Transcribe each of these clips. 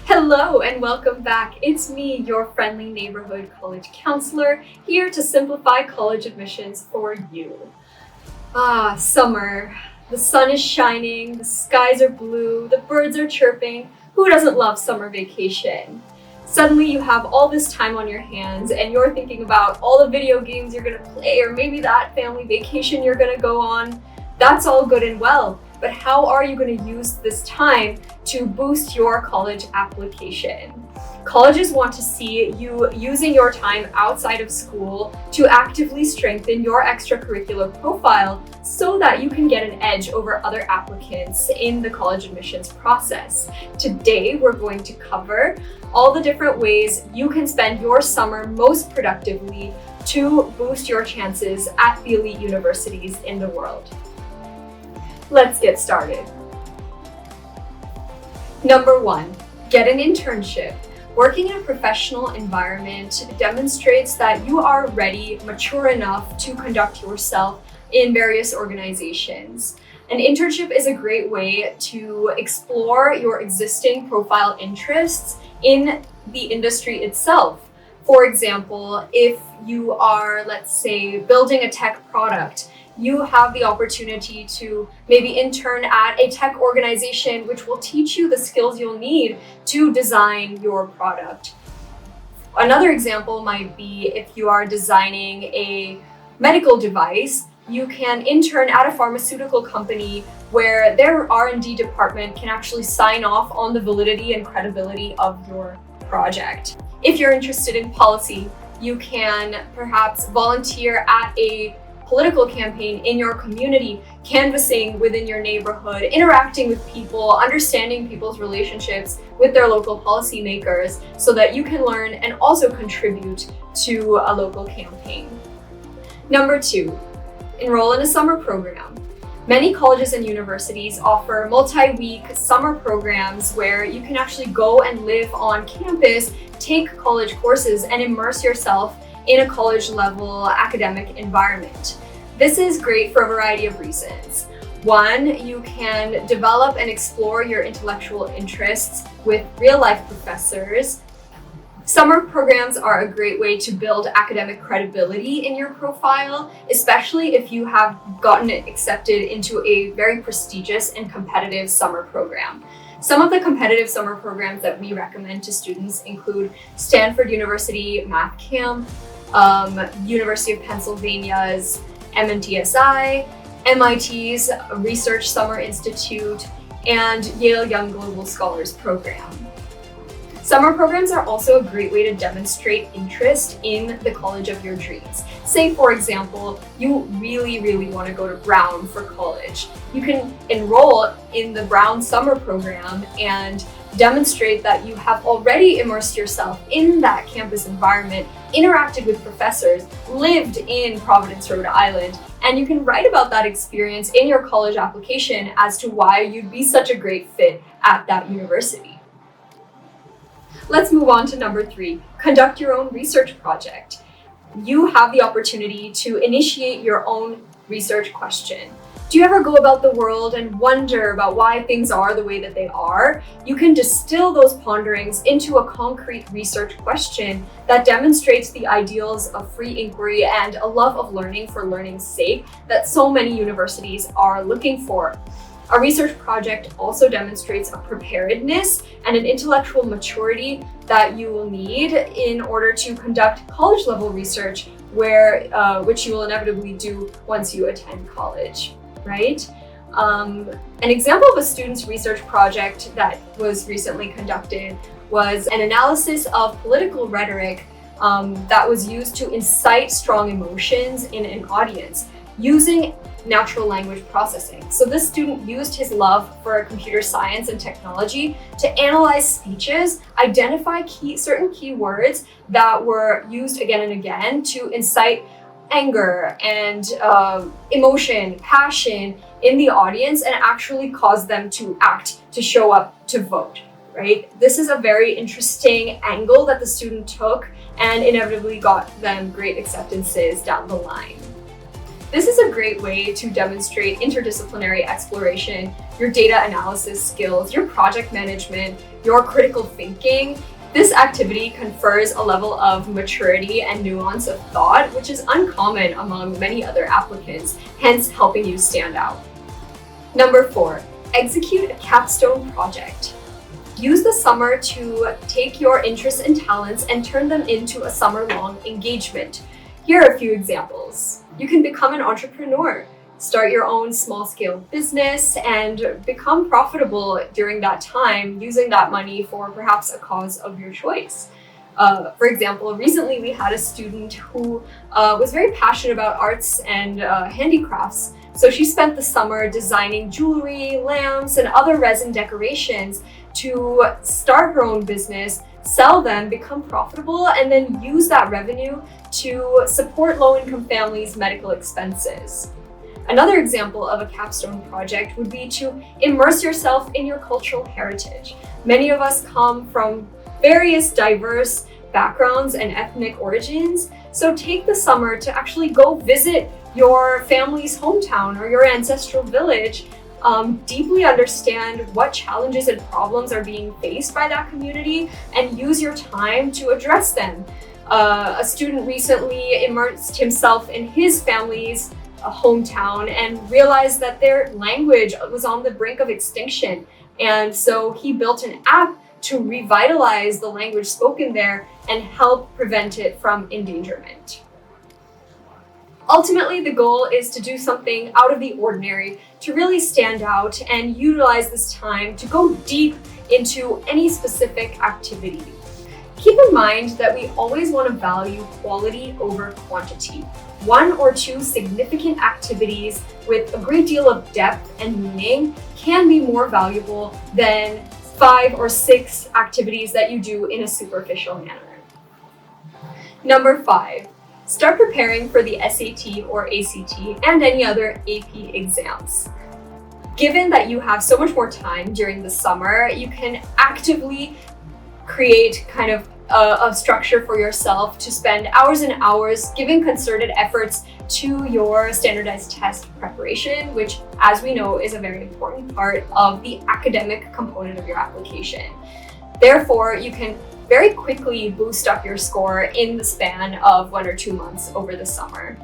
Hello and welcome back. It's me, your friendly neighborhood college counselor, here to simplify college admissions for you. Summer. The sun is shining, the skies are blue, the birds are chirping. Who doesn't love summer vacation? Suddenly you have all this time on your hands and you're thinking about all the video games you're gonna play or maybe that family vacation you're gonna go on. That's all good and well, but how are you going to use this time to boost your college application? Colleges want to see you using your time outside of school to actively strengthen your extracurricular profile so that you can get an edge over other applicants in the college admissions process. Today, we're going to cover all the different ways you can spend your summer most productively to boost your chances at the elite universities in the world. Let's get started. Number 1, get an internship. Working in a professional environment demonstrates that you are ready, mature enough to conduct yourself in various organizations. An internship is a great way to explore your existing profile interests in the industry itself. For example, if you are, let's say, building a tech product, you have the opportunity to maybe intern at a tech organization which will teach you the skills you'll need to design your product. Another example might be if you are designing a medical device, you can intern at a pharmaceutical company where their R&D department can actually sign off on the validity and credibility of your project. If you're interested in policy, you can perhaps volunteer at a political campaign in your community, canvassing within your neighborhood, interacting with people, understanding people's relationships with their local policymakers so that you can learn and also contribute to a local campaign. Number 2, enroll in a summer program. Many colleges and universities offer multi-week summer programs where you can actually go and live on campus, take college courses, and immerse yourself in a college level academic environment. This is great for a variety of reasons. 1, you can develop and explore your intellectual interests with real life professors. Summer programs are a great way to build academic credibility in your profile, especially if you have gotten accepted into a very prestigious and competitive summer program. Some of the competitive summer programs that we recommend to students include Stanford University Math Camp, University of Pennsylvania's MNTSI, MIT's Research Summer Institute, and Yale Young Global Scholars Program. Summer programs are also a great way to demonstrate interest in the college of your dreams. Say, for example, you really want to go to Brown for college. You can enroll in the Brown summer program and demonstrate that you have already immersed yourself in that campus environment, interacted with professors, lived in Providence, Rhode Island, and you can write about that experience in your college application as to why you'd be such a great fit at that university. Let's move on to number 3, conduct your own research project. You have the opportunity to initiate your own research question. Do you ever go about the world and wonder about why things are the way that they are? You can distill those ponderings into a concrete research question that demonstrates the ideals of free inquiry and a love of learning for learning's sake that so many universities are looking for. A research project also demonstrates a preparedness and an intellectual maturity that you will need in order to conduct college-level research, which you will inevitably do once you attend college, right? An example of a student's research project that was recently conducted was an analysis of political rhetoric that was used to incite strong emotions in an audience using natural language processing. So this student used his love for computer science and technology to analyze speeches, identify certain keywords that were used again and again to incite anger and emotion, passion in the audience and actually cause them to act, to show up, to vote, right? This is a very interesting angle that the student took and inevitably got them great acceptances down the line. This is a great way to demonstrate interdisciplinary exploration, your data analysis skills, your project management, your critical thinking. This activity confers a level of maturity and nuance of thought, which is uncommon among many other applicants, hence helping you stand out. Number 4, execute a capstone project. Use the summer to take your interests and talents and turn them into a summer-long engagement. Here are a few examples. You can become an entrepreneur, start your own small-scale business, and become profitable during that time using that money for perhaps a cause of your choice. For example, recently we had a student who was very passionate about arts and handicrafts. So she spent the summer designing jewelry, lamps, and other resin decorations to start her own business, sell them, become profitable, and then use that revenue to support low-income families' medical expenses. Another example of a capstone project would be to immerse yourself in your cultural heritage. Many of us come from various diverse backgrounds and ethnic origins, so take the summer to actually go visit your family's hometown or your ancestral village. Deeply understand what challenges and problems are being faced by that community and use your time to address them. A student recently immersed himself in his family's hometown and realized that their language was on the brink of extinction. And so he built an app to revitalize the language spoken there and help prevent it from endangerment. Ultimately, the goal is to do something out of the ordinary, to really stand out and utilize this time to go deep into any specific activity. Keep in mind that we always want to value quality over quantity. 1 or 2 significant activities with a great deal of depth and meaning can be more valuable than 5 or 6 activities that you do in a superficial manner. Number 5. Start preparing for the SAT or ACT and any other AP exams. Given that you have so much more time during the summer, you can actively create kind of a structure for yourself to spend hours and hours giving concerted efforts to your standardized test preparation, which, as we know, is a very important part of the academic component of your application. Therefore, you can very quickly boost up your score in the span of 1 or 2 months over the summer.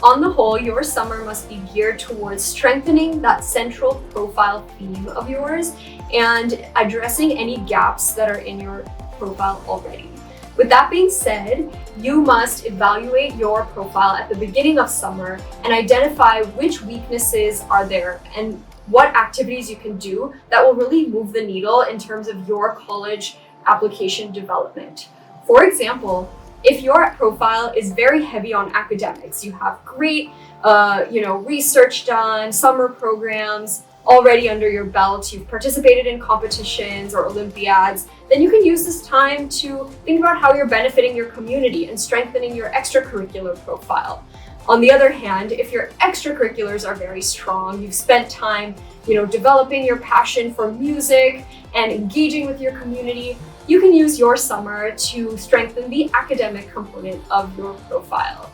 On the whole, your summer must be geared towards strengthening that central profile theme of yours and addressing any gaps that are in your profile already. With that being said, you must evaluate your profile at the beginning of summer and identify which weaknesses are there and what activities you can do that will really move the needle in terms of your college application development. For example, if your profile is very heavy on academics, you have great research done, summer programs already under your belt, you've participated in competitions or Olympiads, then you can use this time to think about how you're benefiting your community and strengthening your extracurricular profile. On the other hand, if your extracurriculars are very strong, you've spent time, developing your passion for music and engaging with your community, you can use your summer to strengthen the academic component of your profile.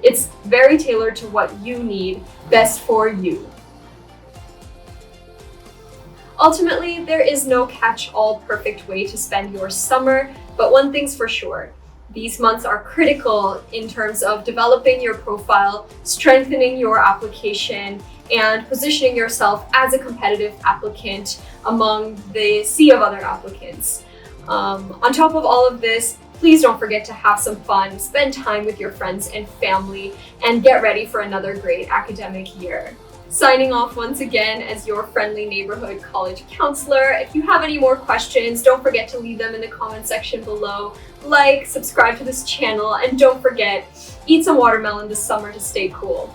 It's very tailored to what you need best for you. Ultimately, there is no catch-all perfect way to spend your summer, but one thing's for sure. These months are critical in terms of developing your profile, strengthening your application, and positioning yourself as a competitive applicant among the sea of other applicants. On top of all of this, please don't forget to have some fun, spend time with your friends and family, and get ready for another great academic year. Signing off once again as your friendly neighborhood college counselor. If you have any more questions, don't forget to leave them in the comment section below. Like, subscribe to this channel, and don't forget, eat some watermelon this summer to stay cool.